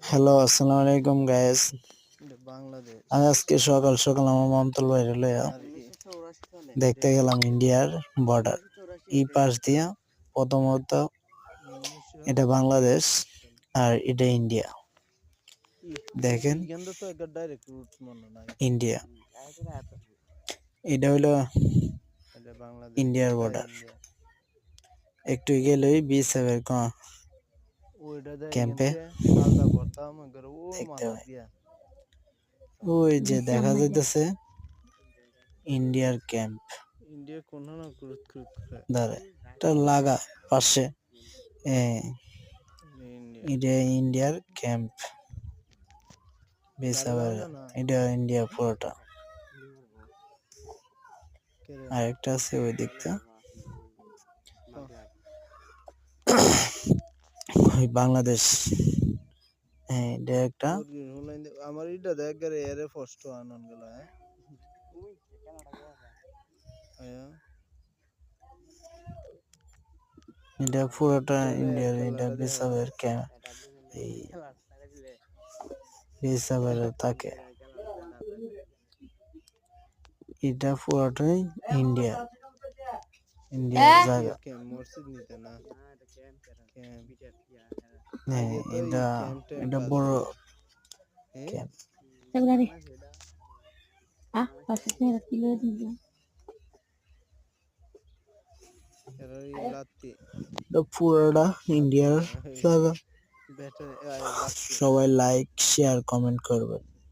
Hello, আসসালামু আলাইকুম guys. এটা বাংলাদেশ আমি আজকে সকাল সকাল আমার মামতুল বাইরে লইয়া আর দেখতে গেলাম ইন্ডিয়ার বর্ডার। এই পাশ দিয়া প্রথমত 1900 এটা বাংলাদেশ আর এটা ইন্ডিয়া। দেখেন এখান তো একটা ডাইরেক্ট রুট মনে নাই। ইন্ডিয়া, এটা হলো এটা বাংলাদেশ ইন্ডিয়ার এটা বর্ডার। ইন্ডিয়া একটু গেলেই বিএসএফের ওইটা দেয় ক্যাম্পে এখানতে আলদা পড়তাম করে ও দেখতে মাথা হয়। দিয়া ওই যে দেখা যাইতেছে ইন্ডিয়ার ক্যাম্প, ইন্ডিয়া কোন না ক্রুত ক্রুত করে দাঁড়ায় এটা লাগা পাশে। ইন্ডিয়া এটা ইন্ডিয়ার ক্যাম্প গাড়ি বিএসএফের, না এটা ইন্ডিয়া পুরোটা। কেরে আরেকটা আছে ওই দিকটা, ওই বাংলাদেশ। হ্যাঁ, এটা একটা। আমার এটা দেখ গেলে এরে ফার্স্ট আনন গেল হ্যাঁ আয়া এটা পুরোটা কেরে ইন্ডিয়ার, এটা খেলাটা দেখ বিসাবের এই বিসাবের থাকে। এটা পুরোটাই ইন্ডিয়া, ইন্ডিয়ার জায়গা। মসজিদ নিতে না ক্যাম্প হ্যাঁ, আগে তো এই এটা ক্যাম্প ট্যাম্প এটা বড় আছে হ্যাঁ ক্যাম্প। এরা রাত্রি এটা পুরোটা ইন্ডিয়ার জায়গা। ব্যাটারি সবাই লাইক শেয়ার কমেন্ট করবেন।